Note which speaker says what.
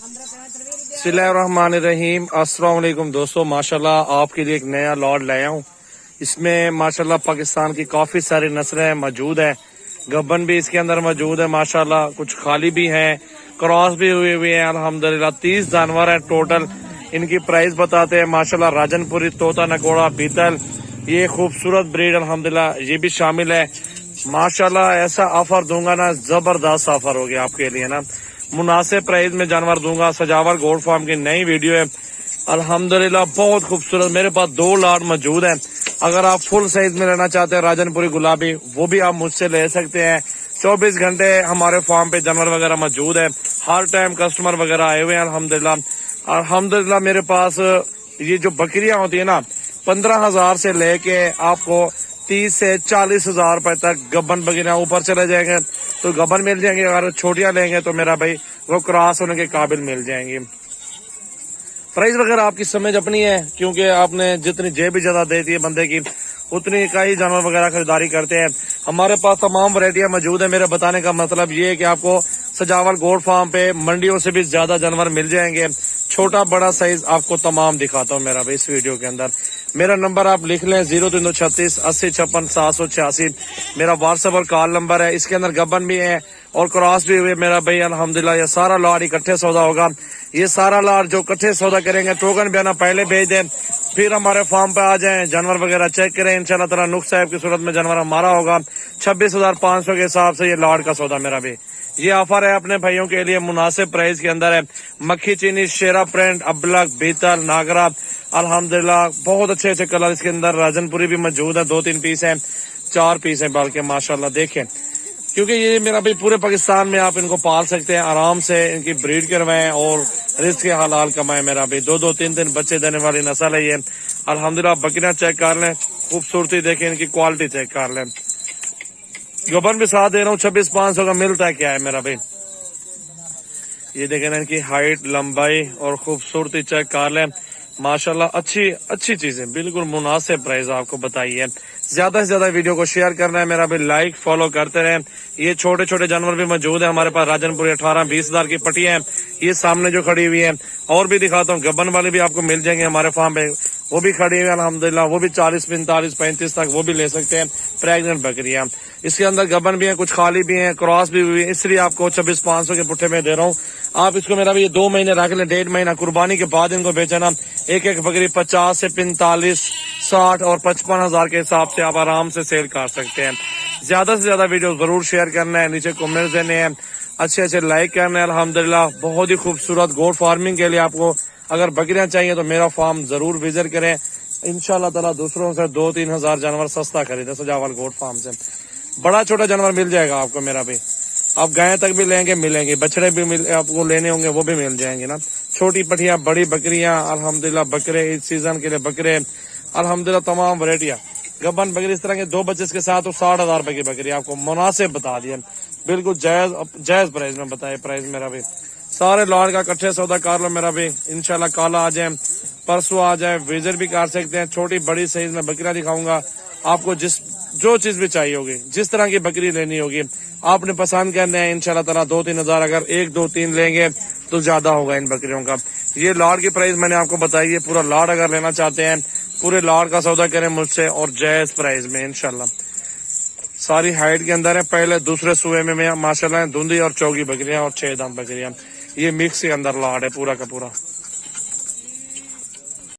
Speaker 1: बिस्मिल्लाहिर्रहमानिर्रहीम। अस्सलाम वालेकुम दोस्तों, माशाल्लाह आपके लिए एक नया लॉट लाया हूँ। इसमें माशाल्लाह पाकिस्तान की काफ़ी सारी नस्लें मौजूद है। गब्बन भी इसके अंदर मौजूद है माशाल्लाह, कुछ खाली भी हैं, क्रॉस भी हुए हुए हैं अल्हम्दुलिल्लाह। 30 जानवर है टोटल। इनकी प्राइस बताते हैं माशाल्लाह। राजनपुरी, तोता नकोड़ा, बीतल, ये खूबसूरत ब्रीड अल्हम्दुलिल्लाह ये भी शामिल है माशाल्लाह। ऐसा ऑफर दूंगा ना, जबरदस्त ऑफर हो गया आपके लिए ना, मुनासिब प्राइस में जानवर दूंगा। सजावर गोल्ड फार्म की नई वीडियो है अल्हम्दुलिल्लाह, बहुत खूबसूरत। मेरे पास 2 लॉट मौजूद है। अगर आप फुल साइज में लेना चाहते हैं राजनपुरी गुलाबी, वो भी आप मुझसे ले सकते हैं। 24 घंटे हमारे फार्म पे जानवर वगैरह मौजूद है, हर टाइम कस्टमर वगैरह आए हुए हैं अल्हम्दुलिल्लाह। अल्हम्दुलिल्लाह मेरे पास ये जो बकरियां होती है ना, 15,000 से लेके आपको 30 से 40,000 रुपए तक गब्बन बकरियां ऊपर चले जाएंगे तो गब्बन मिल जाएंगे। अगर छोटियां लेंगे तो मेरा भाई वो क्रॉस होने के काबिल मिल जाएंगी। प्राइस वगैरह आपकी समझ अपनी है, क्योंकि आपने जितनी जेब भी ज्यादा देती है बंदे की, उतनी का ही जानवर वगैरह खरीदारी करते हैं। हमारे पास तमाम वैरायटियां मौजूद है। मेरे बताने का मतलब ये है कि आपको सजावर गोल्ड फार्म पे मंडियों से भी ज्यादा जानवर मिल जाएंगे। छोटा बड़ा साइज आपको तमाम दिखाता हूँ मेरा भाई इस वीडियो के अंदर। मेरा नंबर आप लिख लें 0336 80 56 786, मेरा व्हाट्सएप और कॉल नंबर है। इसके अंदर गब्बन भी है और क्रॉस भी हुए मेरा भाई अल्हम्दुलिल्लाह। ये सारा लॉट इकट्ठे सौदा होगा। ये सारा लॉट जो इकट्ठे सौदा करेंगे, टोकन भी आना पहले भेज दें, फिर हमारे फार्म पे आ जाएं, जानवर वगैरह चेक करें। इंशाल्लाह ताला नुक्स साहब की सूरत में जानवर हमारा होगा। 26,500 के हिसाब से ये लॉट का सौदा मेरा भी। ये ऑफर है अपने भाइयों के लिए, मुनासिब प्राइस के अंदर है। मक्खी चीनी, शेरा प्रिंट, अबलक, बीतल, नागरा अल्हम्दुलिल्लाह बहुत अच्छे अच्छे कलर इसके अंदर। राजनपुरी भी मौजूद है, 2-3 पीस हैं, 4 पीस हैं बल्कि माशाल्लाह। देखें, क्योंकि ये मेरा भाई पूरे पाकिस्तान में आप इनको पाल सकते हैं आराम से, इनकी ब्रीड करवाएं और रिस्क के हलाल कमाएं मेरा भाई। 2-2, 3-3 बच्चे देने वाली नस्ल है ये अल्हम्दुलिल्लाह। बकरियां चेक कर लें, खूबसूरती देखें, इनकी क्वालिटी चेक कर लें। गबन भी साथ दे रहा हूँ, 26,500 का मिलता है क्या है मेरा भाई। ये देखें ना, इनकी हाइट, लंबाई और खूबसूरती चेक कर लें माशाल्लाह। अच्छी चीजें, बिल्कुल मुनासिब प्राइस आपको बताइए। ज्यादा से ज्यादा वीडियो को शेयर करना है मेरा भाई, लाइक फॉलो करते रहें। ये छोटे छोटे जानवर भी मौजूद है हमारे पास। राजनपुरी 18-20 हजार की पट्टियां हैं, ये सामने जो खड़ी हुई है। और भी दिखाता हूँ, गब्बन वाले भी आपको मिल जाएंगे हमारे फार्म पे, वो भी खड़ी हुई है अल्हम्दुलिल्लाह। वो भी 40, 45, 35 तक वो भी ले सकते हैं, प्रेग्नेंट बकरियां। इसके अंदर गब्बन भी है, कुछ खाली भी है, क्रॉस भी हुई है, इसलिए आपको 26,500 के पुट्ठे में दे रहा हूँ। आप इसको मेरा भी 2 महीने रख लें, 1.5 महीना कुर्बानी के बाद इनको बेचना। एक एक बकरी 50 से 45, 60 और 55 हजार के हिसाब से आप आराम से सेल कर सकते हैं। ज्यादा से ज्यादा वीडियो जरूर शेयर करना है, नीचे कमेंट्स देने हैं, अच्छे लाइक करना है अल्हम्दुलिल्लाह। बहुत ही खूबसूरत गोल्ड फार्मिंग के लिए आपको अगर बकरियां चाहिए तो मेरा फार्म जरूर विजिट करें। इंशाल्लाह ताला दूसरों से 2-3 हजार जानवर सस्ता खरीदे सजावर गोल्ड फार्म से। बड़ा छोटा जानवर मिल जाएगा आपको मेरा भी। आप गाय तक भी लेंगे मिलेंगे, बछड़े भी आपको लेने होंगे वो भी मिल जाएंगे ना। छोटी पठियां, बड़ी बकरियां अल्हम्दुलिल्लाह, बकरे इस सीजन के लिए बकरे अल्हम्दुलिल्लाह, तमाम वैरायटियां। गब्बन बकरी इस तरह के 2 बच्चे के साथ तो 60,000 रुपए की बकरी आपको मुनासिब बता दिया, बिल्कुल जायज प्राइस में बताए प्राइस मेरा भी। सारे लॉट का इकट्ठे सौदा कर लो मेरा भी। इंशाल्लाह कल आ जाए, परसों आ जाए, विजिट भी कर सकते हैं। छोटी बड़ी साइज में बकरियां दिखाऊंगा आपको, जो चीज भी चाहिए होगी, जिस तरह की बकरी लेनी होगी आपने पसंद करना है। इंशाल्लाह ताला 2-3 हजार, अगर 1, 2, 3 लेंगे तो ज्यादा होगा इन बकरियों का। ये लॉट की प्राइस मैंने आपको बताई है। पूरा लॉट अगर लेना चाहते हैं, पूरे लॉट का सौदा करें मुझसे और जायज प्राइस में इंशाल्लाह। सारी हाइट के अंदर है, पहले दूसरे सूबे में माशाल्लाह धुंधी और चौगी बकरियां और 6 दांत बकरियां। ये मिक्स के अंदर लॉट है पूरा का पूरा।